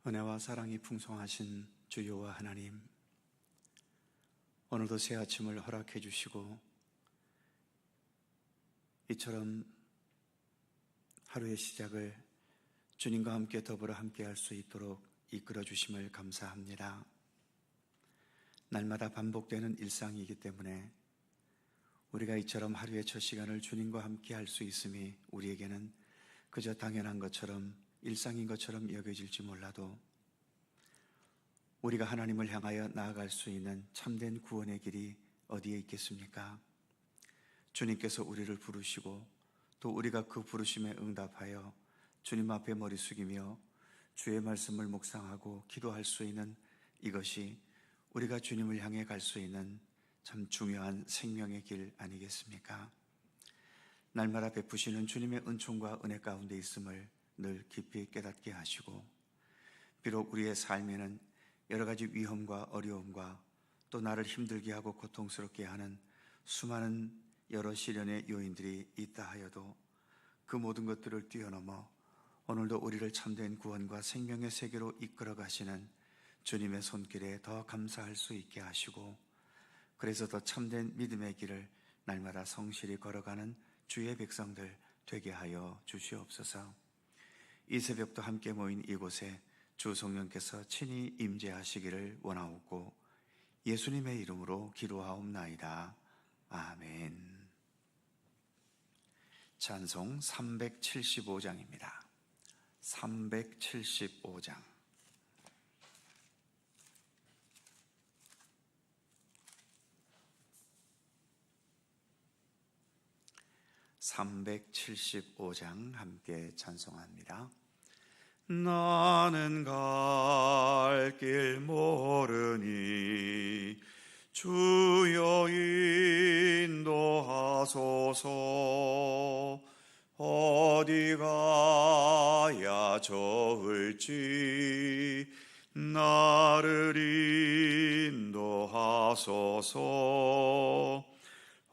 은혜와 사랑이 풍성하신 주 여호와 하나님, 오늘도 새 아침을 허락해 주시고 이처럼 하루의 시작을 주님과 함께 더불어 함께 할 수 있도록 이끌어 주심을 감사합니다. 날마다 반복되는 일상이기 때문에 우리가 이처럼 하루의 첫 시간을 주님과 함께 할 수 있음이 우리에게는 그저 당연한 것처럼, 일상인 것처럼 여겨질지 몰라도 우리가 하나님을 향하여 나아갈 수 있는 참된 구원의 길이 어디에 있겠습니까? 주님께서 우리를 부르시고 또 우리가 그 부르심에 응답하여 주님 앞에 머리 숙이며 주의 말씀을 묵상하고 기도할 수 있는 이것이 우리가 주님을 향해 갈 수 있는 참 중요한 생명의 길 아니겠습니까? 날마다 베푸시는 주님의 은총과 은혜 가운데 있음을 늘 깊이 깨닫게 하시고, 비록 우리의 삶에는 여러 가지 위험과 어려움과 또 나를 힘들게 하고 고통스럽게 하는 수많은 여러 시련의 요인들이 있다 하여도 그 모든 것들을 뛰어넘어 오늘도 우리를 참된 구원과 생명의 세계로 이끌어 가시는 주님의 손길에 더 감사할 수 있게 하시고, 그래서 더 참된 믿음의 길을 날마다 성실히 걸어가는 주의 백성들 되게 하여 주시옵소서. 이 새벽도 함께 모인 이곳에 주 성령께서 친히 임재하시기를 원하옵고 예수님의 이름으로 기도하옵나이다. 아멘. 찬송 375장입니다. 375장. (375장) 함께 찬송합니다. 나는 갈 길 모르니 주여 인도하소서. 어디 가야 좋을지 나를 인도하소서.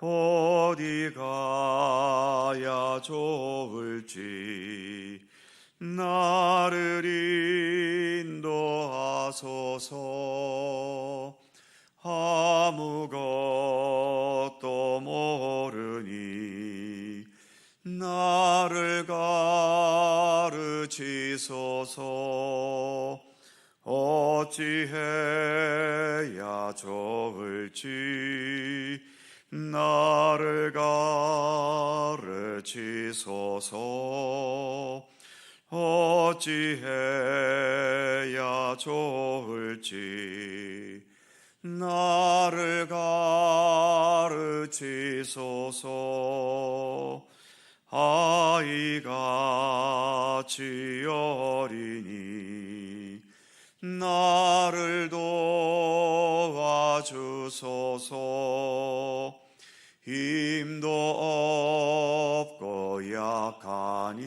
어디 가야 좋을지 나를 인도하소서. 아무것도 모르니 나를 가르치소서. 어찌해야 좋을지 나를 가르치소서. 어찌해야 좋을지 나를 가르치소서. 아이같이 어리니 나를 도와주소서. 힘도 없고 약하니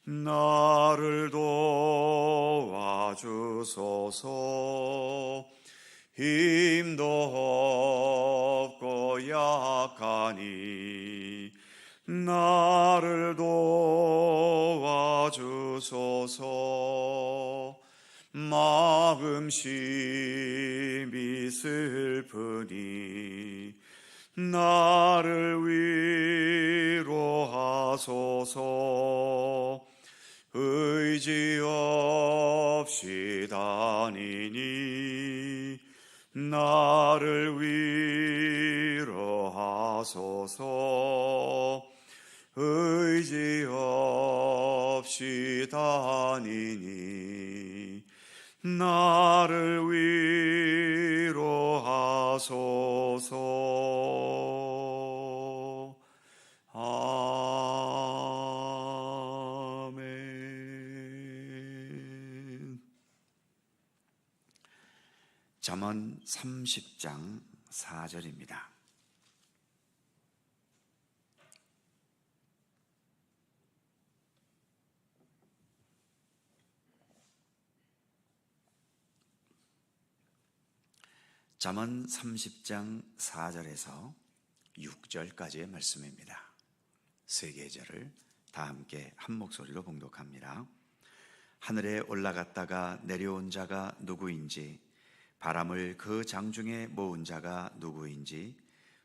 나를 도와주소서. 힘도 없고 약하니 나를 도와주소서. 마음심이 슬프니 나를 위로하소서. 의지 없이 다니니 나를 위로하소서. 의지 없이 다니니 나를 위로하소서. 아멘. 잠언 30장 4절입니다. 잠언 30장 4절에서 6절까지의 말씀입니다. 세 계절을 다 함께 한 목소리로 봉독합니다. 하늘에 올라갔다가 내려온 자가 누구인지, 바람을 그 장중에 모은 자가 누구인지,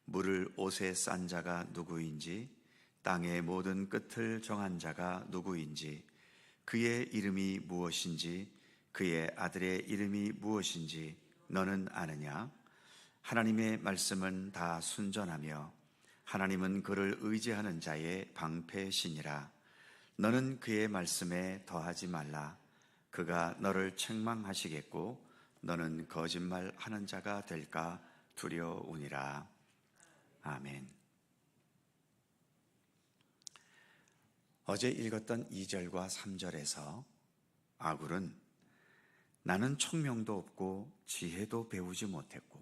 물을 옷에 싼 자가 누구인지, 땅의 모든 끝을 정한 자가 누구인지, 그의 이름이 무엇인지, 그의 아들의 이름이 무엇인지 너는 아느냐? 하나님의 말씀은 다 순전하며 하나님은 그를 의지하는 자의 방패시니라. 너는 그의 말씀에 더하지 말라. 그가 너를 책망하시겠고 너는 거짓말하는 자가 될까 두려우니라. 아멘. 어제 읽었던 2절과 3절에서 아굴은 나는 총명도 없고 지혜도 배우지 못했고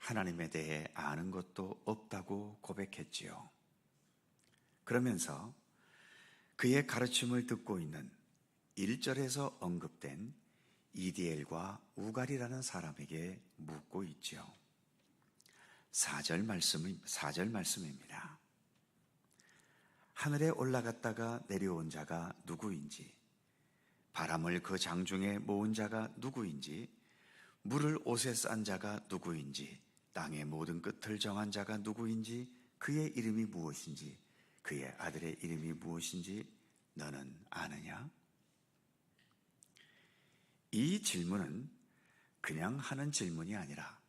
하나님에 대해 아는 것도 없다고 고백했지요. 그러면서 그의 가르침을 듣고 있는 1절에서 언급된 이디엘과 우갈이라는 사람에게 묻고 있지요. 4절 말씀입니다. 하늘에 올라갔다가 내려온 자가 누구인지, 바람을 그 장중에 모은 자가 누구인지, 물을 옷에 싼 자가 누구인지, 땅의 모든 끝을 정한 자가 누구인지, 그의 이름이 무엇인지, 그의 아들의 이름이 무엇인지 너는 아느냐? 이 질문은 그냥 하는 질문이 아니라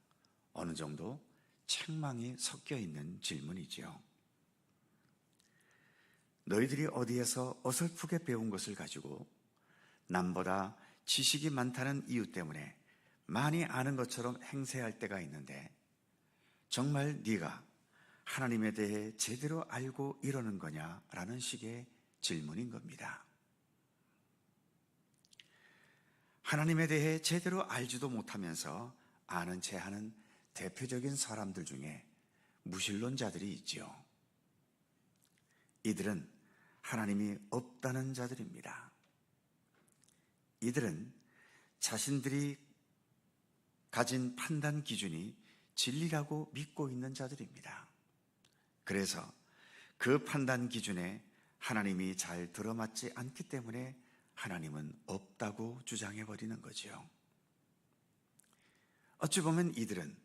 어느 정도 책망이 섞여 있는 질문이지요. 너희들이 어디에서 어설프게 배운 것을 가지고 남보다 지식이 많다는 이유 때문에 많이 아는 것처럼 행세할 때가 있는데 정말 네가 하나님에 대해 제대로 알고 이러는 거냐라는 식의 질문인 겁니다. 하나님에 대해 제대로 알지도 못하면서 아는 체 하는 대표적인 사람들 중에 무신론자들이 있지요. 이들은 하나님이 없다는 자들입니다. 이들은 자신들이 가진 판단 기준이 진리라고 믿고 있는 자들입니다. 그래서 그 판단 기준에 하나님이 잘 들어맞지 않기 때문에 하나님은 없다고 주장해버리는 거지요. 어찌 보면 이들은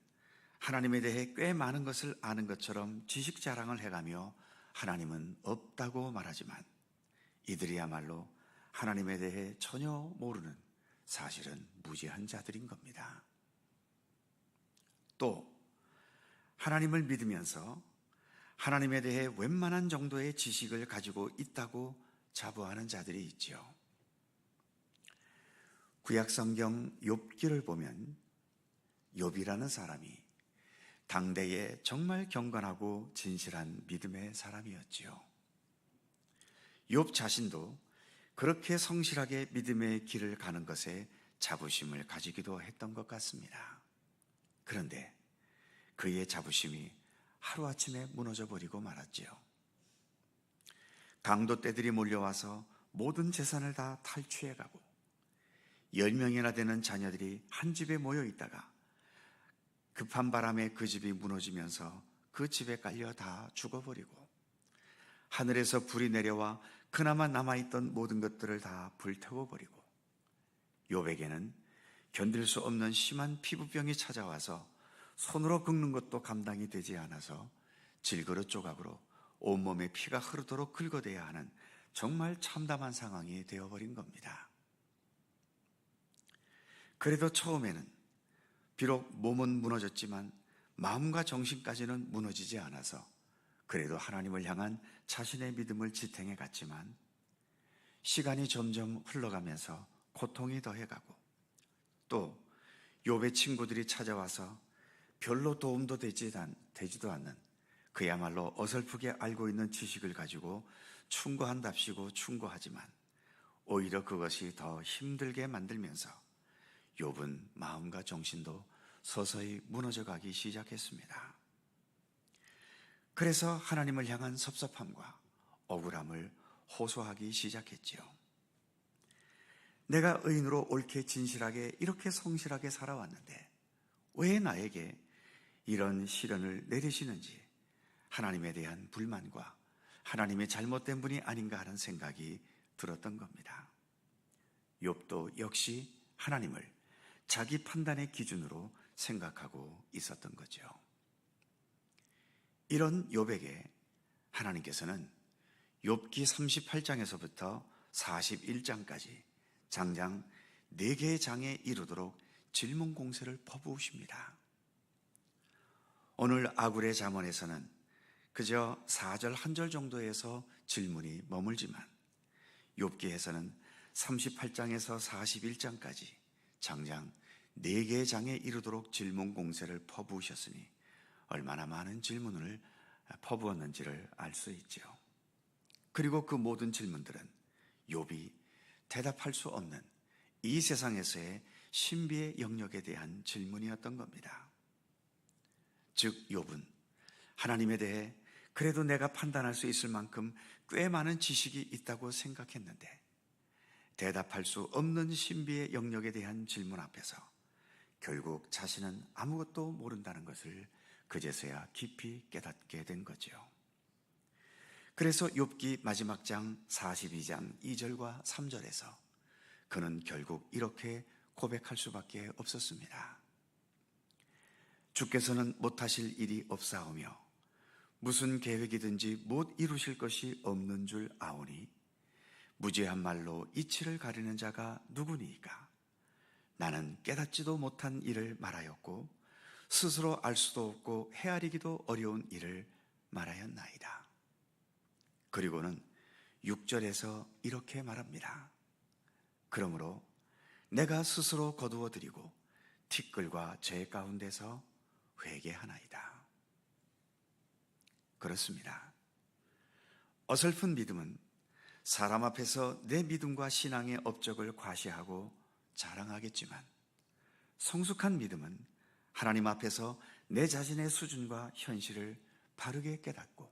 하나님에 대해 꽤 많은 것을 아는 것처럼 지식 자랑을 해가며 하나님은 없다고 말하지만 이들이야말로 하나님에 대해 전혀 모르는 사실은 무지한 자들인 겁니다. 또 하나님을 믿으면서 하나님에 대해 웬만한 정도의 지식을 가지고 있다고 자부하는 자들이 있지요. 구약성경 욥기를 보면 욥이라는 사람이 당대에 정말 경건하고 진실한 믿음의 사람이었지요. 욥 자신도 그렇게 성실하게 믿음의 길을 가는 것에 자부심을 가지기도 했던 것 같습니다. 그런데 그의 자부심이 하루아침에 무너져 버리고 말았지요. 강도 떼들이 몰려와서 모든 재산을 다 탈취해가고 10명이나 되는 자녀들이 한 집에 모여 있다가 급한 바람에 그 집이 무너지면서 그 집에 깔려 다 죽어버리고 하늘에서 불이 내려와 그나마 남아있던 모든 것들을 다 불태워버리고 욥에게는 견딜 수 없는 심한 피부병이 찾아와서 손으로 긁는 것도 감당이 되지 않아서 질그릇 조각으로 온몸에 피가 흐르도록 긁어대야 하는 정말 참담한 상황이 되어버린 겁니다. 그래도 처음에는 비록 몸은 무너졌지만 마음과 정신까지는 무너지지 않아서 그래도 하나님을 향한 자신의 믿음을 지탱해 갔지만 시간이 점점 흘러가면서 고통이 더해가고 또 욥의 친구들이 찾아와서 별로 도움도 되지도 않는 그야말로 어설프게 알고 있는 지식을 가지고 충고한답시고 충고하지만 오히려 그것이 더 힘들게 만들면서 욥은 마음과 정신도 서서히 무너져가기 시작했습니다. 그래서 하나님을 향한 섭섭함과 억울함을 호소하기 시작했지요. 내가 의인으로 옳게 진실하게 이렇게 성실하게 살아왔는데 왜 나에게 이런 시련을 내리시는지 하나님에 대한 불만과 하나님의 잘못된 분이 아닌가 하는 생각이 들었던 겁니다. 욥도 역시 하나님을 자기 판단의 기준으로 생각하고 있었던 거죠. 이런 욥에게 하나님께서는 욥기 38장에서부터 41장까지 장장 4개의 장에 이르도록 질문 공세를 퍼부으십니다. 오늘 아굴의 잠언에서는 그저 4절 1절 정도에서 질문이 머물지만 욥기에서는 38장에서 41장까지 장장 4개의 장에 이르도록 질문 공세를 퍼부으셨으니 얼마나 많은 질문을 퍼부었는지를 알 수 있죠. 그리고 그 모든 질문들은 욥이 대답할 수 없는 이 세상에서의 신비의 영역에 대한 질문이었던 겁니다. 즉 욥은 하나님에 대해 그래도 내가 판단할 수 있을 만큼 꽤 많은 지식이 있다고 생각했는데 대답할 수 없는 신비의 영역에 대한 질문 앞에서 결국 자신은 아무것도 모른다는 것을 그제서야 깊이 깨닫게 된 거죠. 그래서 욥기 마지막 장 42장 2절과 3절에서 그는 결국 이렇게 고백할 수밖에 없었습니다. 주께서는 못하실 일이 없사오며 무슨 계획이든지 못 이루실 것이 없는 줄 아오니 무지한 말로 이치를 가리는 자가 누구니이까? 나는 깨닫지도 못한 일을 말하였고 스스로 알 수도 없고 헤아리기도 어려운 일을 말하였나이다. 그리고는 6절에서 이렇게 말합니다. 그러므로 내가 스스로 거두어드리고 티끌과 제 가운데서 회개하나이다. 그렇습니다. 어설픈 믿음은 사람 앞에서 내 믿음과 신앙의 업적을 과시하고 자랑하겠지만 성숙한 믿음은 하나님 앞에서 내 자신의 수준과 현실을 바르게 깨닫고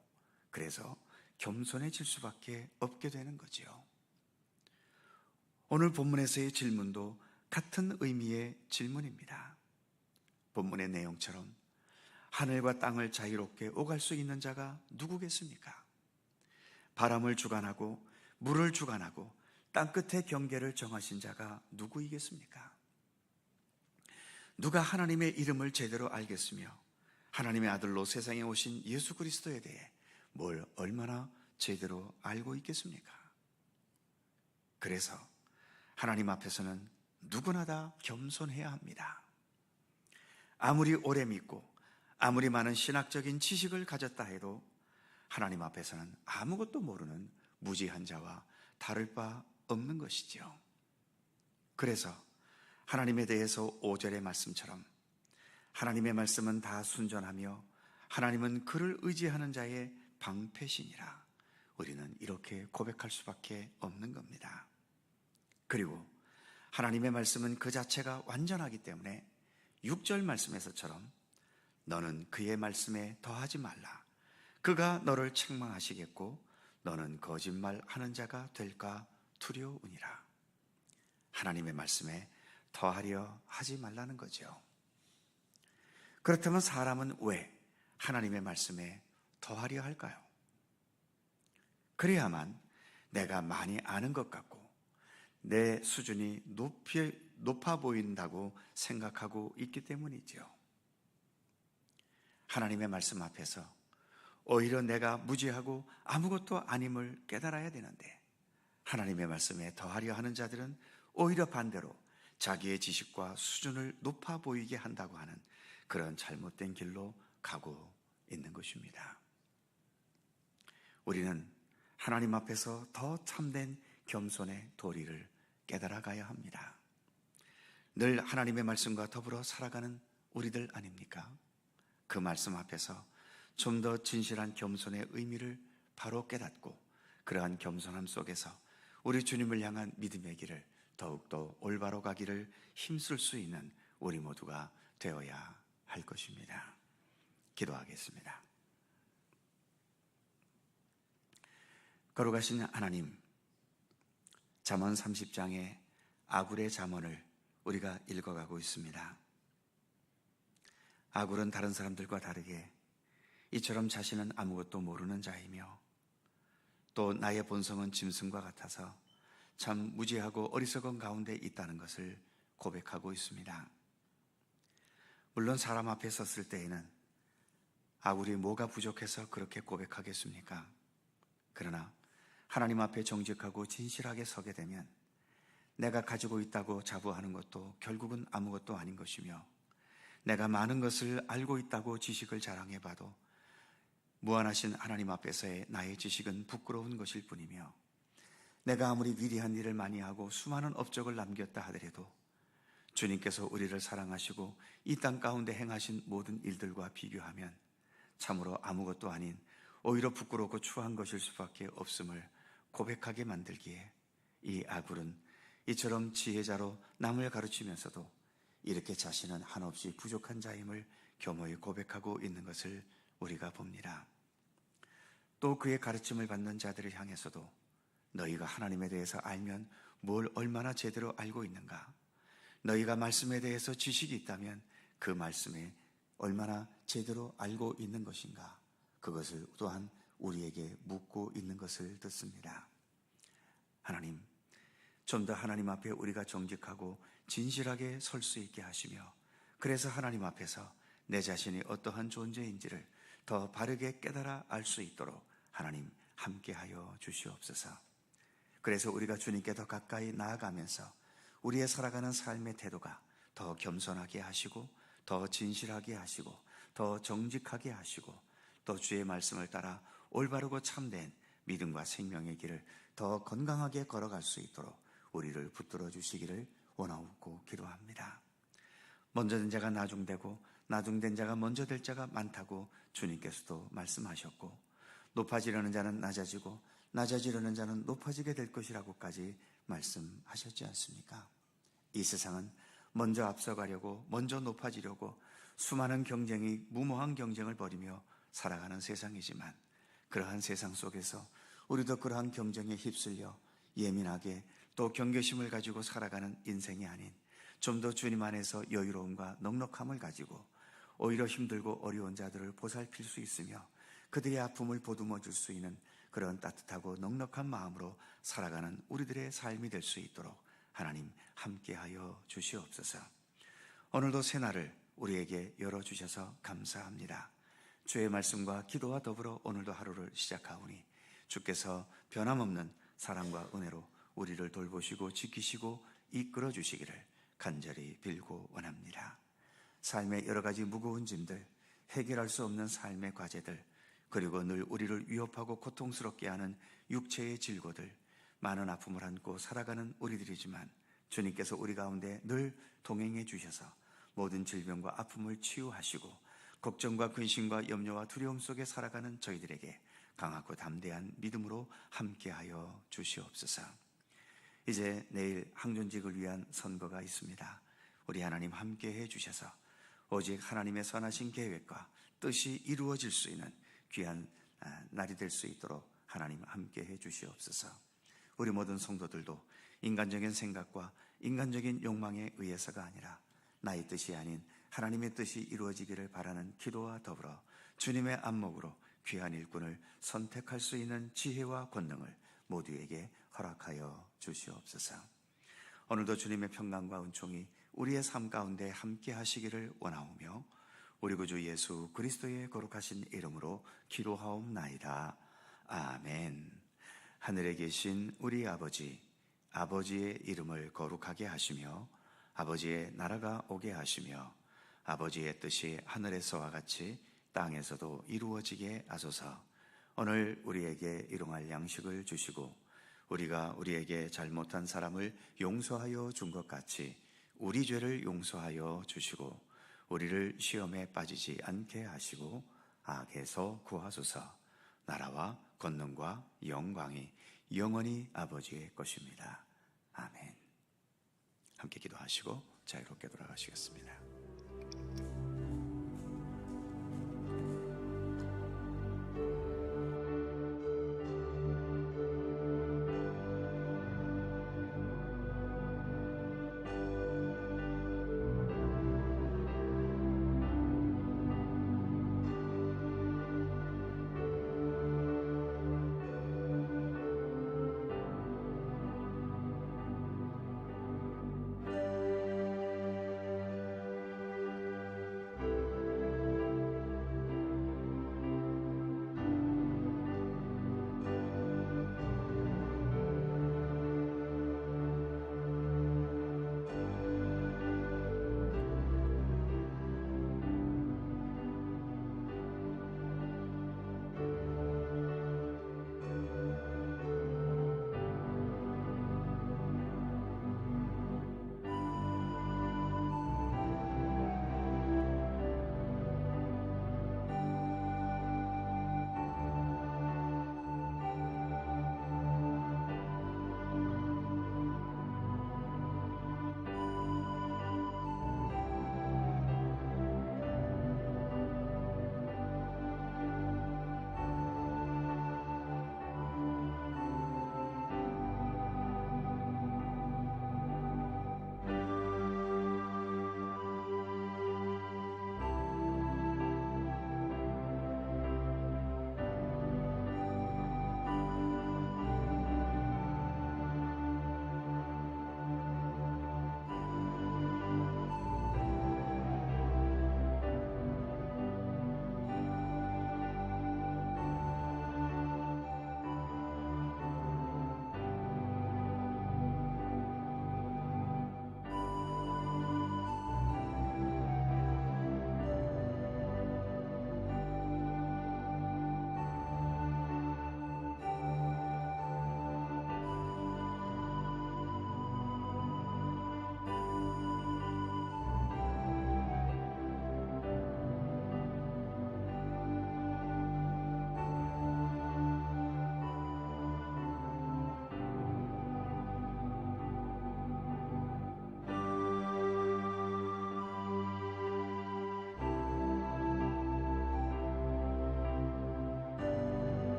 그래서 겸손해질 수밖에 없게 되는 거지요. 오늘 본문에서의 질문도 같은 의미의 질문입니다. 본문의 내용처럼 하늘과 땅을 자유롭게 오갈 수 있는 자가 누구겠습니까? 바람을 주관하고 물을 주관하고 땅끝의 경계를 정하신 자가 누구이겠습니까? 누가 하나님의 이름을 제대로 알겠으며 하나님의 아들로 세상에 오신 예수 그리스도에 대해 뭘 얼마나 제대로 알고 있겠습니까? 그래서 하나님 앞에서는 누구나 다 겸손해야 합니다. 아무리 오래 믿고 아무리 많은 신학적인 지식을 가졌다 해도 하나님 앞에서는 아무것도 모르는 무지한 자와 다를 바 없는 것이지요. 그래서 하나님에 대해서 5절의 말씀처럼 하나님의 말씀은 다 순전하며 하나님은 그를 의지하는 자의 방패시니라. 우리는 이렇게 고백할 수밖에 없는 겁니다. 그리고 하나님의 말씀은 그 자체가 완전하기 때문에 6절 말씀에서처럼 너는 그의 말씀에 더하지 말라. 그가 너를 책망하시겠고 너는 거짓말하는 자가 될까 두려우니라. 하나님의 말씀에 더하려 하지 말라는 거죠. 그렇다면 사람은 왜 하나님의 말씀에 더하려 할까요? 그래야만 내가 많이 아는 것 같고 내 수준이 높아 보인다고 생각하고 있기 때문이죠. 하나님의 말씀 앞에서 오히려 내가 무지하고 아무것도 아님을 깨달아야 되는데 하나님의 말씀에 더하려 하는 자들은 오히려 반대로 자기의 지식과 수준을 높아 보이게 한다고 하는 그런 잘못된 길로 가고 있는 것입니다. 우리는 하나님 앞에서 더 참된 겸손의 도리를 깨달아가야 합니다. 늘 하나님의 말씀과 더불어 살아가는 우리들 아닙니까? 그 말씀 앞에서 좀 더 진실한 겸손의 의미를 바로 깨닫고 그러한 겸손함 속에서 우리 주님을 향한 믿음의 길을 더욱더 올바로 가기를 힘쓸 수 있는 우리 모두가 되어야 할 것입니다. 기도하겠습니다. 거룩하신 하나님, 잠언 30장의 아굴의 잠언을 우리가 읽어가고 있습니다. 아굴은 다른 사람들과 다르게 이처럼 자신은 아무것도 모르는 자이며 또 나의 본성은 짐승과 같아서 참 무지하고 어리석은 가운데 있다는 것을 고백하고 있습니다. 물론 사람 앞에 섰을 때에는 우리 뭐가 부족해서 그렇게 고백하겠습니까? 그러나 하나님 앞에 정직하고 진실하게 서게 되면 내가 가지고 있다고 자부하는 것도 결국은 아무것도 아닌 것이며, 내가 많은 것을 알고 있다고 지식을 자랑해봐도 무한하신 하나님 앞에서의 나의 지식은 부끄러운 것일 뿐이며, 내가 아무리 위대한 일을 많이 하고 수많은 업적을 남겼다 하더라도 주님께서 우리를 사랑하시고 이 땅 가운데 행하신 모든 일들과 비교하면 참으로 아무것도 아닌 오히려 부끄럽고 추한 것일 수밖에 없음을 고백하게 만들기에, 이 아굴은 이처럼 지혜자로 남을 가르치면서도 이렇게 자신은 한없이 부족한 자임을 겸허히 고백하고 있는 것을 우리가 봅니다. 또 그의 가르침을 받는 자들을 향해서도 너희가 하나님에 대해서 알면 뭘 얼마나 제대로 알고 있는가? 너희가 말씀에 대해서 지식이 있다면 그 말씀에 얼마나 제대로 알고 있는 것인가? 그것을 또한 우리에게 묻고 있는 것을 듣습니다. 하나님, 좀 더 하나님 앞에 우리가 정직하고 진실하게 설 수 있게 하시며, 그래서 하나님 앞에서 내 자신이 어떠한 존재인지를 더 바르게 깨달아 알 수 있도록 하나님 함께하여 주시옵소서. 그래서 우리가 주님께 더 가까이 나아가면서 우리의 살아가는 삶의 태도가 더 겸손하게 하시고, 더 진실하게 하시고, 더 정직하게 하시고, 또 주의 말씀을 따라 올바르고 참된 믿음과 생명의 길을 더 건강하게 걸어갈 수 있도록 우리를 붙들어 주시기를 원하옵고 기도합니다. 먼저 된 자가 나중되고 나중된 자가 먼저 될 자가 많다고 주님께서도 말씀하셨고, 높아지려는 자는 낮아지고 낮아지려는 자는 높아지게 될 것이라고까지 말씀하셨지 않습니까? 이 세상은 먼저 앞서가려고, 먼저 높아지려고 수많은 경쟁이, 무모한 경쟁을 벌이며 살아가는 세상이지만, 그러한 세상 속에서 우리도 그러한 경쟁에 휩쓸려 예민하게 또 경계심을 가지고 살아가는 인생이 아닌, 좀 더 주님 안에서 여유로움과 넉넉함을 가지고 오히려 힘들고 어려운 자들을 보살필 수 있으며 그들의 아픔을 보듬어 줄 수 있는 그런 따뜻하고 넉넉한 마음으로 살아가는 우리들의 삶이 될 수 있도록 하나님 함께하여 주시옵소서. 오늘도 새날을 우리에게 열어주셔서 감사합니다. 주의 말씀과 기도와 더불어 오늘도 하루를 시작하오니 주께서 변함없는 사랑과 은혜로 우리를 돌보시고 지키시고 이끌어 주시기를 간절히 빌고 원합니다. 삶의 여러 가지 무거운 짐들, 해결할 수 없는 삶의 과제들, 그리고 늘 우리를 위협하고 고통스럽게 하는 육체의 질고들, 많은 아픔을 안고 살아가는 우리들이지만 주님께서 우리 가운데 늘 동행해 주셔서 모든 질병과 아픔을 치유하시고 걱정과 근심과 염려와 두려움 속에 살아가는 저희들에게 강하고 담대한 믿음으로 함께하여 주시옵소서. 이제 내일 항존직을 위한 선거가 있습니다. 우리 하나님 함께해 주셔서 오직 하나님의 선하신 계획과 뜻이 이루어질 수 있는 귀한 날이 될 수 있도록 하나님 함께해 주시옵소서. 우리 모든 성도들도 인간적인 생각과 인간적인 욕망에 의해서가 아니라 나의 뜻이 아닌 하나님의 뜻이 이루어지기를 바라는 기도와 더불어 주님의 안목으로 귀한 일꾼을 선택할 수 있는 지혜와 권능을 모두에게 허락하여 주시옵소서. 오늘도 주님의 평강과 은총이 우리의 삶 가운데 함께 하시기를 원하오며 우리 구주 예수 그리스도의 거룩하신 이름으로 기도하옵나이다. 아멘. 하늘에 계신 우리 아버지, 아버지의 이름을 거룩하게 하시며 아버지의 나라가 오게 하시며 아버지의 뜻이 하늘에서와 같이 땅에서도 이루어지게 하소서. 오늘 우리에게 일용할 양식을 주시고 우리가 우리에게 잘못한 사람을 용서하여 준 것 같이 우리 죄를 용서하여 주시고 우리를 시험에 빠지지 않게 하시고 악에서 구하소서. 나라와 권능과 영광이 영원히 아버지의 것입니다. 아멘. 함께 기도하시고 자유롭게 돌아가시겠습니다.